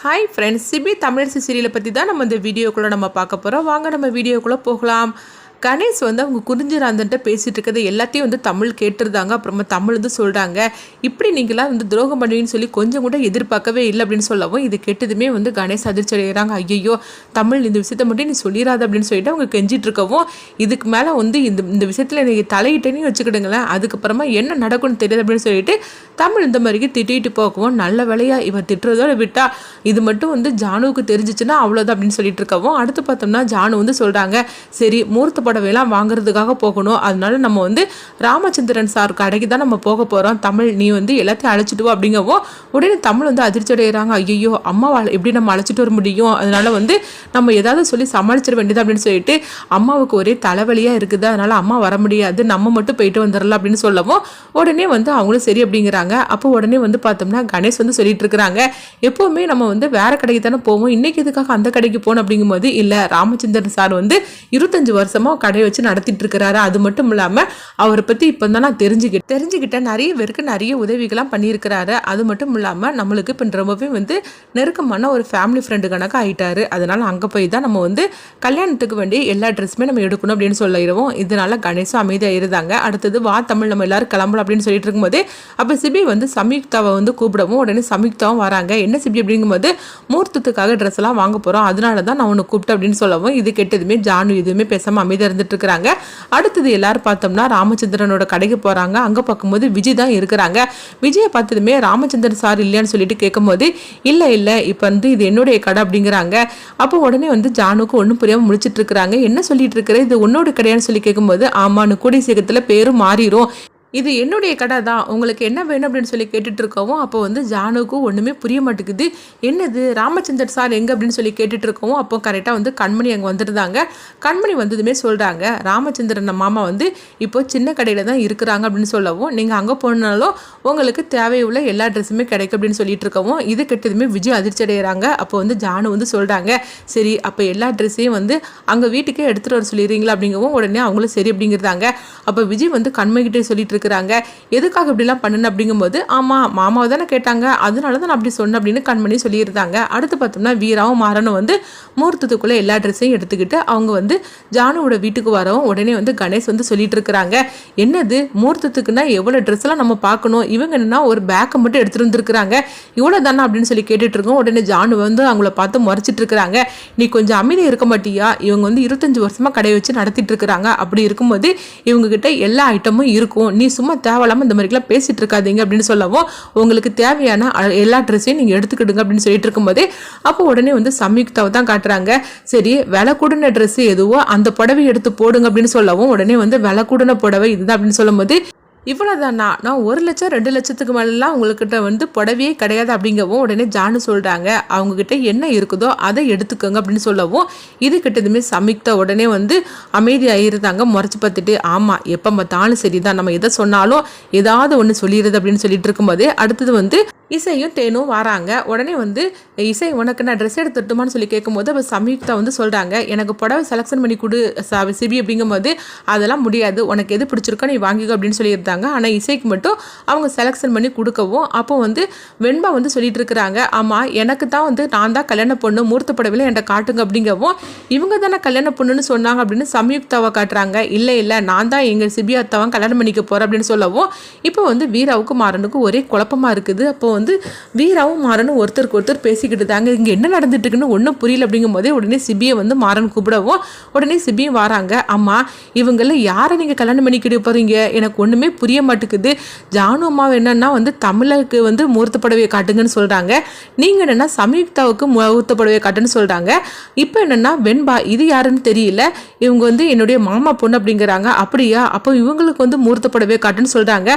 Hi friends, CP Tamilarasi சீரியலை பற்றி தான் நம்ம இந்த வீடியோக்குள்ளே நம்ம பார்க்க போகிறோம். வாங்க நம்ம வீடியோக்குள்ளே போகலாம். கணேஷ் அவங்க குறிஞ்சிராந்தன்ட்ட பேசிகிட்டு இருக்கிறது எல்லாத்தையும் தமிழ் கேட்டுருந்தாங்க. அப்புறமா தமிழ் சொல்கிறாங்க, இப்படி நீங்களாம் துரோகம் பண்ணுவீங்கன்னு சொல்லி கொஞ்சம் கூட எதிர்பார்க்கவே இல்லை அப்படின்னு சொல்லவும், இது கேட்டதுமே கணேஷ் அதிர்ச்சி அடைகிறாங்க. ஐயோ தமிழ், இந்த விஷயத்த மட்டும் நீ சொல்லிடாது அப்படின்னு சொல்லிட்டு அவங்க கெஞ்சிட்டு இருக்கவும், இதுக்கு மேலே இந்த விஷயத்தில் நீங்கள் தலையிட்டேன்னு வச்சுக்கிடுங்களேன், அதுக்கப்புறமா என்ன நடக்கும்னு தெரியாது அப்படின்னு சொல்லிட்டு தமிழ் இந்த மாதிரிக்கு திட்டிகிட்டு போகவும், நல்ல வேலையா இவன் திட்டுறதோட விட்டா இது மட்டும் ஜானுவுக்கு தெரிஞ்சிச்சுன்னா அவ்வளோதான் அப்படின்னு சொல்லிட்டு இருக்கவும், அடுத்து பார்த்தோம்னா ஜானு சொல்கிறாங்க, சரி மூர்த்த புடவையெல்லாம் வாங்குறதுக்காக போகணும், அதனால நம்ம ராமச்சந்திரன் சார் கடைக்கு தான் நம்ம போக போகிறோம், தமிழ் நீ எல்லாத்தையும் அழைச்சிட்டு வா அப்படிங்கவும், உடனே தமிழ் அதிர்ச்சி அடைகிறாங்க. ஐயோ அம்மாவை எப்படி நம்ம அழைச்சிட்டு வர முடியும், அதனால நம்ம ஏதாவது சொல்லி சமாளிச்சிட வேண்டியது அப்படின்னு சொல்லிட்டு, அம்மாவுக்கு ஒரே தலைவலியாக இருக்குது, அதனால அம்மா வர முடியாது, நம்ம மட்டும் போயிட்டு வந்துடலாம் அப்படின்னு சொல்லவும், உடனே அவங்களும் சரி அப்படிங்கிறாங்க. அப்போ உடனே பார்த்தோம்னா கணேஷ் சொல்லிட்டு இருக்கிறாங்க, எப்போவுமே நம்ம வேற கடைக்கு தானே போவோம், இன்னைக்கு எதுக்காக அந்த கடைக்கு போகணும் அப்படிங்கும்போது, இல்லை ராமச்சந்திரன் சார் 25 வருஷமா கடையை வச்சு நடத்திட்டு இருக்கிறாரு, அது மட்டும் இல்லாமல் அவரை பற்றி இப்போ தான் நான் தெரிஞ்சுக்கிட்டேன், நிறைய பேருக்கு நிறைய உதவிகள்லாம் பண்ணியிருக்கிறாரு, அது மட்டும் இல்லாமல் நம்மளுக்கு இப்போ ரொம்பவே நெருக்கமான ஒரு ஃபேமிலி ஃப்ரெண்டு கணக்கு ஆகிட்டாரு, அதனால் அங்கே போய் தான் நம்ம கல்யாணத்துக்கு வேண்டிய எல்லா ட்ரெஸ்ஸுமே நம்ம எடுக்கணும் அப்படின்னு சொல்லிடுவோம். இதனால கணேசும் அமைதியாக இருந்தாங்க. அடுத்தது வா தமிழ் நம்ம எல்லாரும் கிளம்பலாம் அப்படின்னு சொல்லிட்டு இருக்கும்போது, அப்போ சிபி சம்யுக்தாவை கூப்பிடவும், உடனே சம்யுக்தாவும் வராங்க. என்ன சிபி அப்படிங்கும்போது, மூர்த்தத்துக்காக ட்ரெஸ் எல்லாம் வாங்க போகிறோம், அதனால தான் நான் உன்னை கூப்பிட்டேன் அப்படின்னு சொல்லவும், இது கெட்டதுமே ஜானு எதுவுமே பேசாமல் அமைதியாக இருந்துட்டு இருக்கிறாங்க. அடுத்தது எல்லாரும் பார்த்தோம்னா ராமச்சந்திரனோட கடைக்கு போகிறாங்க. அங்கே பார்க்கும்போது விஜய் தான் இருக்கிறாங்க. விஜயை பார்த்ததுமே ராமச்சந்திரன் சார் இல்லையான்னு சொல்லிட்டு கேட்கும்போது, இல்லை இப்போ இது என்னுடைய கடை அப்படிங்கிறாங்க. அப்போ உடனே ஜானுக்கு ஒன்றும் புரியாமல் முடிச்சிட்டு இருக்கிறாங்க. என்ன சொல்லிட்டு இருக்கிற, இது உன்னோட கடையான்னு சொல்லி கேட்கும்போது, ஆமான்னு கூடிய சீக்கிரத்தில் பேரும் மாறிடும், இது என்னுடைய கடை தான், உங்களுக்கு என்ன வேணும் அப்படின்னு சொல்லி கேட்டுட்டு இருக்கவும், அப்போ ஜானுக்கும் ஒன்றுமே புரிய மாட்டேங்குது, என்னது ராமச்சந்திரன் சார் எங்கே அப்படின்னு சொல்லி கேட்டுட்டு இருக்கவும், அப்போ கரெக்டாக கண்மணி அங்கே வந்துருந்தாங்க. கண்மணி வந்ததுமே சொல்கிறாங்க, ராமச்சந்திரன் மாமா இப்போ சின்ன கடையில் தான் இருக்கிறாங்க அப்படின்னு சொல்லவும், நீங்கள் அங்கே போனாலும் உங்களுக்கு தேவையுள்ள எல்லா ட்ரெஸ்ஸுமே கிடைக்கும் அப்படின்னு சொல்லிட்டு இருக்கவும், இது கெட்டதுமே விஜய் அதிர்ச்சி அடைகிறாங்க. அப்போ ஜானு சொல்கிறாங்க, சரி அப்போ எல்லா ட்ரெஸ்ஸையும் அங்கே வீட்டுக்கே எடுத்துகிட்டு வர சொல்லிடுறீங்களா அப்படிங்கவும், உடனே அவங்களும் சரி அப்படிங்கிறாங்க. அப்போ விஜய் கண்மணிக்கிட்டே சொல்லிட்டு இருக்கு, எதுக்காக இப்படிலாம் பண்ணணும் அப்படிங்கும்போது, ஆமா மாமாவை தானே கேட்டாங்க, அதனால தான் அப்படி சொன்னேன் அப்படின்னு கண்மணி சொல்லியிருந்தாங்க. அடுத்து பார்த்தோம்னா வீராவும் மாறனும் மூர்த்தத்துக்குள்ள எல்லா ட்ரெஸ்ஸையும் எடுத்துக்கிட்டு அவங்க ஜானுவோட வீட்டுக்கு வரவும், உடனே கணேஷ் சொல்லிட்டு இருக்கிறாங்க, என்னது மூர்த்தத்துக்குன்னா எவ்வளோ ட்ரெஸ் எல்லாம் நம்ம பார்க்கணும், இவங்க என்னன்னா ஒரு பேக்கை மட்டும் எடுத்துட்டு வந்துருக்காங்க, இவ்வளோ தானே அப்படின்னு சொல்லி கேட்டுட்டு இருக்கோம். உடனே ஜானு அவங்கள பார்த்து முறைச்சிட்டு இருக்கிறாங்க, நீ கொஞ்சம் அமைதியாக இருக்க மாட்டியா, இவங்க 25 வருஷமா கடையை வச்சு நடத்திட்டு இருக்கிறாங்க, அப்படி இருக்கும்போது இவங்க கிட்ட எல்லா ஐட்டமும் இருக்கும், நீ சும்மா தேவையில்லாமல் இந்த மாதிரிலாம் பேசிட்டு இருக்காதீங்க அப்படின்னு சொல்லவும், உங்களுக்கு தேவையான எல்லா ட்ரெஸ்ஸையும் நீங்கள் எடுத்துக்கிடுங்க அப்படின்னு சொல்லிட்டு இருக்கும்போது, அப்போ உடனே சம்யுக்தாவை தான் காட்டுறாங்க. சரி விலை கூடின ட்ரெஸ் எதுவோ அந்த புடவை எடுத்து போடுங்க அப்படின்னு சொல்லவும், உடனே விலை கூடின புடவை இதுதான் அப்படின்னு சொல்லும்போது, இவ்வளோதானா, நான் 1 லட்சம் 2 லட்சத்துக்கு மேலாம் உங்கள்கிட்ட புடவையே கிடையாது அப்படிங்கவும், உடனே ஜானு சொல்கிறாங்க, அவங்கக்கிட்ட என்ன இருக்குதோ அதை எடுத்துக்கோங்க அப்படின்னு சொல்லவும், இது கிட்டதுமே சம்யுக்தா உடனே அமைதியாக இருந்தாங்க, முறைச்சி பார்த்துட்டு, ஆமாம் எப்போ பார்த்தாலும் சரி தான், நம்ம எதை சொன்னாலும் ஏதாவது ஒன்று சொல்லிடுறது அப்படின்னு சொல்லிட்டு இருக்கும்போது, அடுத்தது இசையும் தேனும் வராங்க. உடனே இசை உனக்கு நான் ட்ரெஸ் எடுத்துட்டுமான்னு சொல்லி கேட்கும்போது, அப்போ சம்யுக்தா சொல்கிறாங்க, எனக்கு புடவை செலெக்ஷன் பண்ணி கொடு சிபி அப்படிங்கும்போது, அதெல்லாம் முடியாது, உனக்கு எது பிடிச்சிருக்கோ நீ வாங்கிக்கோ அப்படின்னு சொல்லியிருந்தாங்க. ஆனால் இசைக்கு மட்டும் அவங்க செலெக்ஷன் பண்ணி கொடுக்கவும், அப்போ வெண்பா சொல்லிட்டு இருக்கிறாங்க, ஆமாம் எனக்கு தான் நான் தான் கல்யாண பொண்ணு, மூர்த்த புடவையில் என்கிட்ட காட்டுங்க அப்படிங்கவும், இவங்க தானே கல்யாண பொண்ணுன்னு சொன்னாங்க அப்படின்னு சம்யுக்தாவை காட்டுறாங்க. இல்லை நான் தான் எங்கள் சிபி அத்தாவை கல்யாணம் பண்ணிக்க போகிறேன் அப்படின்னு சொல்லவும், இப்போ வீராவுக்கும் மாறனுக்கும் ஒரே குழப்பமாக இருக்குது. அப்போ வீராவும் மாறனும் ஒருத்தருக்கு ஒருத்தர் பேசிக்கிட்டு தாங்க, இங்கே என்ன நடந்துட்டு இருக்குன்னு ஒன்றும் புரியல அப்படிங்கும் போதே, உடனே சிபியை மாறன் கூப்பிடவும், உடனே சிபியும் வராங்க, அம்மா இவங்கள யாரை நீங்கள் கல்யாணம் பண்ணிக்கிட்டு போகிறீங்க, எனக்கு ஒன்றுமே புரிய மாட்டேங்குது, ஜானு அம்மாவை என்னன்னா தமிழுக்கு மூர்த்த புடவையை காட்டுங்கன்னு சொல்கிறாங்க, நீங்கள் என்னென்னா சம்யுக்தாவுக்கு மூர்த்த புடவையை காட்டுன்னு சொல்கிறாங்க, இப்போ என்னென்னா வெண்பா இது யாருன்னு தெரியல, இவங்க என்னுடைய மாமா பொண்ணு அப்படிங்கிறாங்க, அப்படியா அப்போ இவங்களுக்கு மூர்த்த புடவையை காட்டுன்னு சொல்கிறாங்க,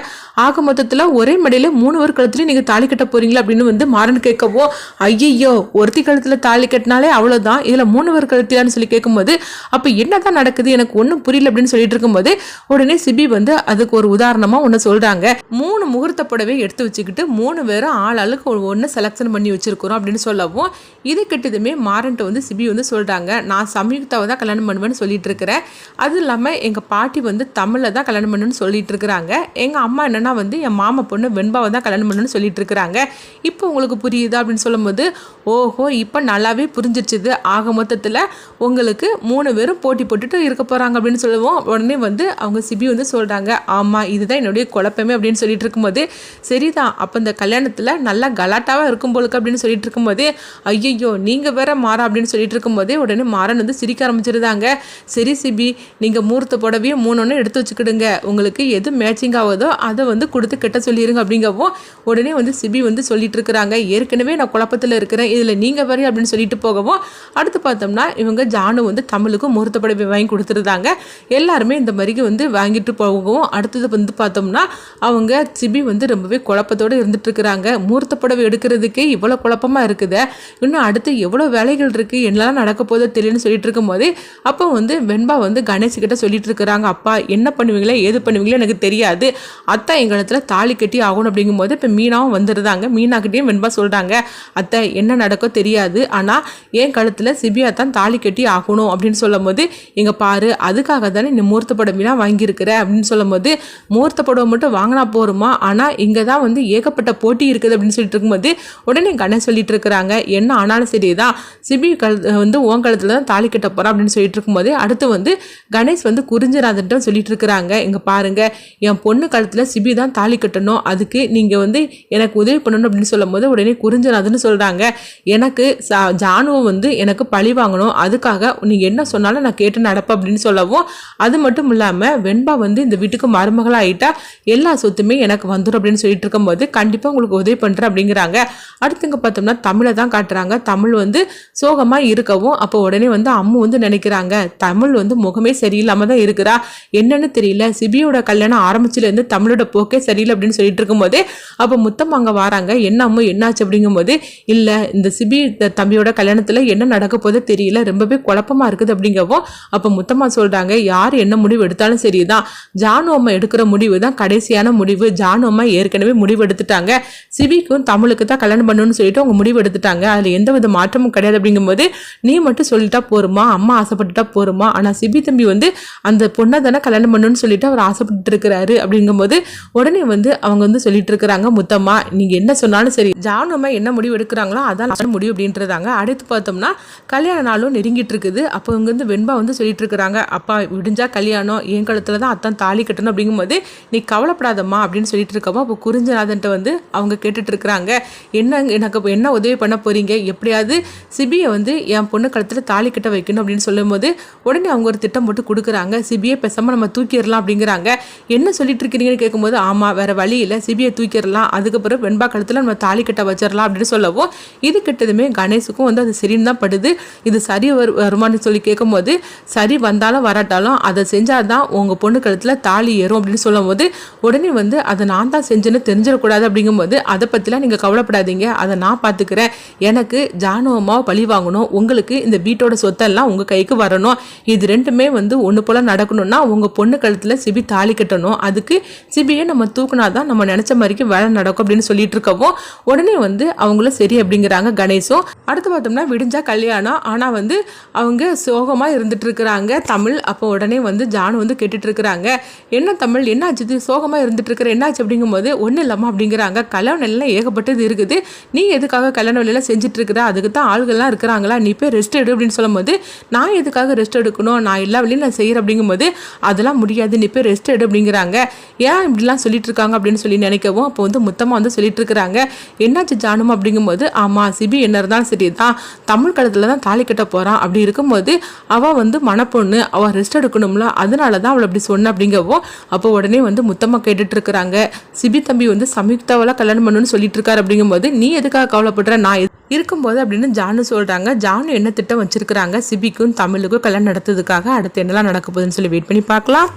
ஆக மொத்தத்தில் ஒரே மடையில் 3 பேர் கழுத்துலையும் நீங்கள் தாலி கட்ட போறீங்களா அப்படின்னு மாறன் கேட்கவோ, ஐயோ ஒருத்தி கழுத்துல தாலி கட்டினாலே அவ்வளவுதான், இதுல 3 பேர் கழுத்திலான்னு சொல்லி கேட்கும்போது, அப்ப என்னதான் நடக்குது எனக்கு ஒன்றும் புரியல அப்படின்னு சொல்லிட்டு இருக்கும்போது, உடனே சிபி அதுக்கு ஒரு உதாரணமா ஒன்று சொல்றாங்க, 3 முகூர்த்த புடவை எடுத்து வச்சுக்கிட்டு 3 பேரும் ஆளுக்கு ஒன்று செலக்ஷன் பண்ணி வச்சிருக்கிறோம் அப்படின்னு சொல்லவும், இது கிட்டதுமே மாறன்ட்டு சிபி சொல்றாங்க, நான் சம்யுக்தாவை தான் கல்யாணம் பண்ணுவேன்னு சொல்லிட்டு இருக்கிறேன், அது இல்லாம எங்க பாட்டி தமிழ்ல தான் கல்யாணம் பண்ணுன்னு சொல்லிட்டு இருக்கிறாங்க, எங்க அம்மா என்னன்னா என் மாமா பொண்ணு வெண்பாவை தான் கல்யாணம் பண்ணுன்னு சொல்லிட்டு இருக்கிறாங்க. இருக்கிறாங்க. இப்போ உங்களுக்கு புரியுதா அப்படின்னு சொல்லும்போது, ஓஹோ இப்போ நல்லாவே புரிஞ்சிருச்சுது. ஆக மொத்தத்தில் உங்களுக்கு 3 பேரும் போட்டி போட்டுட்டு இருக்க போகிறாங்க அப்படின்னு சொல்லுவோம். உடனே வந்து அவங்க சிபி வந்து சொல்கிறாங்க, ஆமாம் இதுதான் என்னுடைய குழப்பமே அப்படின்னு சொல்லிட்டு இருக்கும்போது, சரிதான் அப்போ இந்த கல்யாணத்தில் நல்லா கலாட்டாவாக இருக்கும் போலுக்கு அப்படின்னு சொல்லிட்டு இருக்கும்போது, ஐயையோ நீங்கள் வேற மாறா அப்படின்னு சொல்லிட்டு இருக்கும்போதே உடனே மாறன் வந்து சிரிக்க ஆரம்பிச்சிருந்தாங்க. சரி சிபி நீங்கள் மூர்த்த புடவையே 3 எடுத்து வச்சுக்கிடுங்க, உங்களுக்கு எது மேட்சிங் ஆகுதோ அதை வந்து கொடுத்து கெட்ட சொல்லிடுங்க அப்படிங்கவும் உடனே வந்து சிபி வந்து சொல்லிட்டு இருக்கிறாங்க, ஏற்கனவே நான் குழப்பத்தில் இருக்கிறேன் இதில் நீங்கள் வரி அப்படின்னு சொல்லிட்டு போகவும், அடுத்து பார்த்தோம்னா இவங்க ஜானு வந்து தமிழுக்கும் முகூர்த்த புடவை வாங்கி கொடுத்துருந்தாங்க. எல்லாருமே இந்த மாதிரி வந்து வாங்கிட்டு போகவும், அடுத்தது வந்து பார்த்தோம்னா அவங்க சிபி வந்து ரொம்பவே குழப்பத்தோடு இருந்துட்டு இருக்கிறாங்க. முகூர்த்த புடவை எடுக்கிறதுக்கே இவ்வளோ குழப்பமாக இருக்குது, இன்னும் அடுத்து எவ்வளோ வேலைகள் இருக்குது என்னெல்லாம் நடக்க போதோ தெரியும்னு சொல்லிட்டு இருக்கும்போது, அப்போ வந்து வெண்பா வந்து கணேஷ் கிட்ட சொல்லிட்டு இருக்கிறாங்க, அப்பா என்ன பண்ணுவீங்களா ஏது பண்ணுவீங்களோ எனக்கு தெரியாது, அத்தை எங்களத்தில் தாலி கட்டி ஆகணும் அப்படிங்கும்போது இப்போ மீனாவும் வந்துடுறாங்க. மீனாக்கிட்டையும் வெண்பா சொல்கிறாங்க, அத்தை என்ன நடக்கோ தெரியாது ஆனால் என் கழுத்தில் சிபியா தான் தாலி கட்டி ஆகணும் அப்படின்னு சொல்லும் போது, எங்க பாரு அதுக்காக தானே இந்த முகூர்த்த புடவைலாம் வாங்கியிருக்கிற அப்படின்னு சொல்லும் போது, முகூர்த்த புடவை மட்டும் வாங்கினா போருமா ஆனால் இங்கே தான் வந்து ஏகப்பட்ட போட்டி இருக்குது அப்படின்னு சொல்லிட்டு இருக்கும்போது, உடனே கணேஷ் சொல்லிட்டு இருக்கிறாங்க, என்ன ஆனாலும் சரிதான் சிபி வந்து உன் கழுத்தில் தான் தாலி கட்ட போகிறான் அப்படின்னு சொல்லிட்டு இருக்கும்போது, அடுத்து வந்து கணேஷ் வந்து குறிஞ்சிராதன்ட்டு சொல்லிட்டு இருக்கிறாங்க, இங்கே பாருங்க என் பொண்ணு கழுத்தில் சிபி தான் தாலி கட்டணும், அதுக்கு நீங்கள் வந்து எனக்கு உதவி பண்ணணும் அப்படின்னு சொல்லும் போது உடனே குறிஞ்சிராதுன்னு சொல்கிறாங்க, எனக்கு ஜானுவை வந்து எனக்கு பழி வாங்கணும், அதுக்காக நீங்கள் என்ன சொன்னாலும் நான் கேட்டு நடப்பேன் அப்படின்னு சொல்லவும், அது மட்டும் இல்லாமல் வெண்பா வந்து இந்த வீட்டுக்கு மருமகளாக ஆகிட்டா எல்லா சொத்துமே எனக்கு வந்துடும் அப்படின்னு சொல்லிட்டு இருக்கும்போது, கண்டிப்பாக உங்களுக்கு உதவி பண்ணுறேன் அப்படிங்கிறாங்க. அடுத்துங்க பார்த்தோம்னா தமிழை தான் காட்டுறாங்க. தமிழ் வந்து சோகமாக இருக்கவும், அப்போ உடனே வந்து அம்மு வந்து நினைக்கிறாங்க, தமிழ் வந்து முகமே சரியில்லாமல் தான் இருக்கிறா, என்னன்னு தெரியல, சிபியோட கல்யாணம் ஆரம்பிச்சிலேருந்து தமிழோட போக்கே சரியில்லை அப்படின்னு சொல்லிட்டு இருக்கும்போது, அப்போ முத்தம் அங்கே வராங்க, என்ன அம்மு என்னாச்சு அப்படிங்கும்போது, இல்லை இந்த சிபி தம்பியோட கல்யாணத்தில் என்ன நடக்க போதோ தெரியல, ரொம்பவே குழப்பமாக இருக்குது அப்படிங்கவும், அப்போ முத்தம்மா சொல்கிறாங்க, யார் என்ன முடிவு எடுத்தாலும் சரிதான், ஜானு அம்மா எடுக்கிற முடிவு தான் கடைசியான முடிவு, ஜானு அம்மா ஏற்கனவே முடிவு எடுத்துட்டாங்க, சிபிக்கும் தமிழுக்கு தான் கல்யாணம் பண்ணணும்னு சொல்லிட்டு அவங்க முடிவு எடுத்துட்டாங்க, அதில் எந்த வித மாற்றமும் கிடையாது அப்படிங்கும்போது, நீ மட்டும் சொல்லிட்டா போருமா, அம்மா ஆசைப்பட்டுட்டா போருமா, ஆனால் சிபி தம்பி வந்து அந்த பொண்ணை தானே கல்யாணம் பண்ணணும்னு சொல்லிட்டு அவர் ஆசைப்பட்டு இருக்கிறாரு அப்படிங்கும்போது, உடனே வந்து அவங்க வந்து சொல்லிட்டு இருக்கிறாங்க, முத்தம்மா நீங்கள் என்ன சொன்னாலும் சரி, ஜானு அம்மா என்ன முடிவு எடுக்கிறாங்களோ அதான் முடிவு அப்படின்றதாங்க. அடுத்து பார்த்தோம்னா கல்யாண நாளும் நெருங்கிட்டு இருக்குது. அப்போ இவங்க வந்து வெண்பா வந்து சொல்லிட்டு இருக்கிறாங்க, அப்பா விடிஞ்சா கல்யாணம் என் கழுத்தில் தான் அத்தான் தாலி கட்டணும் அப்படிங்கும்போது, நீ கவலைப்படாதம்மா அப்படின்னு சொல்லிட்டு இருக்கப்போ, அப்போ குறிஞ்சிராதன்ட்டு வந்து அவங்க கேட்டுட்டு இருக்கிறாங்க, என்ன எனக்கு என்ன உதவி பண்ண போறீங்க, எப்படியாவது சிபியை வந்து என் பொண்ணு கழுத்தில் தாலி கட்ட வைக்கணும் அப்படின்னு சொல்லும்போது, உடனே அவங்க ஒரு திட்டம் போட்டு கொடுக்குறாங்க, சிபியை பேசாமல் நம்ம தூக்கிடலாம் அப்படிங்கிறாங்க. என்ன சொல்லிட்டு இருக்கிறீங்கன்னு கேட்கும்போது, ஆமாம் வேற வழி இல்லை, சிபியை தூக்கிடலாம், அதுக்கப்புறம் வெண்பா கழுத்தில் நம்ம தாலி கட்ட வச்சிடலாம் அப்படின்னு சொல்லவும், இது கிட்டதுமே கணேஷுக்கும் வந்து அது சரின்னு தான் படுது. இது சரி வருமானு சொல்லி கேட்கும்போது, சரி வந்தாலும் வராட்டாலும் அதை செஞ்சாதான் உங்கள் பொண்ணு கழுத்தில் தாலி ஏறும் அப்படின்னு சொல்லும் போது, உடனே வந்து அதை நான் தான் செஞ்சேன்னு தெரிஞ்சிடக்கூடாது அப்படிங்கும்போது, அதை பற்றிலாம் நீங்கள் கவலைப்படாதீங்க, அதை நான் பார்த்துக்கிறேன், எனக்கு ஜானு அம்மாவை பழி வாங்கணும், உங்களுக்கு இந்த வீட்டோட சொத்தெல்லாம் உங்கள் கைக்கு வரணும், இது ரெண்டுமே வந்து ஒன்று போல் நடக்கணும்னா உங்கள் பொண்ணு கழுத்தில் சிபி தாலி கட்டணும், அதுக்கு சிபியை நம்ம தூக்குனாதான் நம்ம நினச்ச மாதிரிக்கு வேலை நடக்கும் அப்படின்னு சொல்லிட்டு இருக்கவும், உடனே வந்து அவங்களும் சரி அப்படிங்கிறாங்க கணேஷும். அடுத்து பார்த்தோம்னா விடிஞ்சா கல்யாணம், ஆனால் வந்து அவங்க சோகமாக இருந்துட்டு இருக்கிறாங்க தமிழ். அப்போ உடனே வந்து ஜானு வந்து கேட்டுட்டு இருக்கிறாங்க, என்ன தமிழ் என்னாச்சு சோகமாக இருந்துட்டு இருக்கிற என்னாச்சு அப்படிங்கும்போது, ஒன்றும் இல்லாமல் அப்படிங்கிறாங்க, கல்யாணம் எல்லாம் ஏகப்பட்டது இருக்குது, நீ எதுக்காக கல்யாணம் வேலையெல்லாம் செஞ்சுட்டு இருக்கிற, அதுக்கு தான் ஆள்கள்லாம் இருக்கிறாங்களா, நீ போய் ரெஸ்ட் எடு அப்படின்னு சொல்லும்போது, நான் எதுக்காக ரெஸ்ட் எடுக்கணும், நான் எல்லா வேலையும் நான் செய்கிறேன் அப்படிங்கும்போது, அதெல்லாம் முடியாது, நீ போய் ரெஸ்ட் எடு அப்படிங்கிறாங்க. ஏன் இப்படிலாம் சொல்லிட்டு இருக்காங்க அப்படின்னு சொல்லி நினைக்கவும், அப்போ வந்து முத்தமாக வந்து சொல்லிட்டு இருக்கிறாங்க, என்னாச்சு ஜானுமா அப்படிங்கும்போது, ஆமாம் சிபி என்ன இருந்தாலும் சரி தான் தமிழ் கழுத்தில் தான் தாலி கட்ட போகிறான், அப்படி இருக்கும்போது அவள் வந்து மனப்பொண்ணு, அவள் ரெஸ்ட் எடுக்கணும்ல, அதனால தான் அவள் அப்படி சொன்ன அப்படிங்கவும், அப்போ உடனே வந்து முத்தமாக கேட்டுட்டு இருக்கிறாங்க, சிபி தம்பி வந்து சம்யுக்தாவெல்லாம் கல்யாணம் பண்ணணும்னு சொல்லிட்டு இருக்காரு அப்படிங்கும்போது, நீ எதுக்காக கவலைப்படுற, நான் இருக்கும்போது அப்படின்னு ஜானு சொல்கிறாங்க. ஜானு என்ன திட்டம் வச்சிருக்கிறாங்க சிபிக்கும் தமிழுக்கும் கல்யாணம் நடத்துறதுக்காக, அடுத்து என்னெல்லாம் நடக்க போகுதுன்னு சொல்லி வெயிட் பண்ணி பார்க்கலாம்.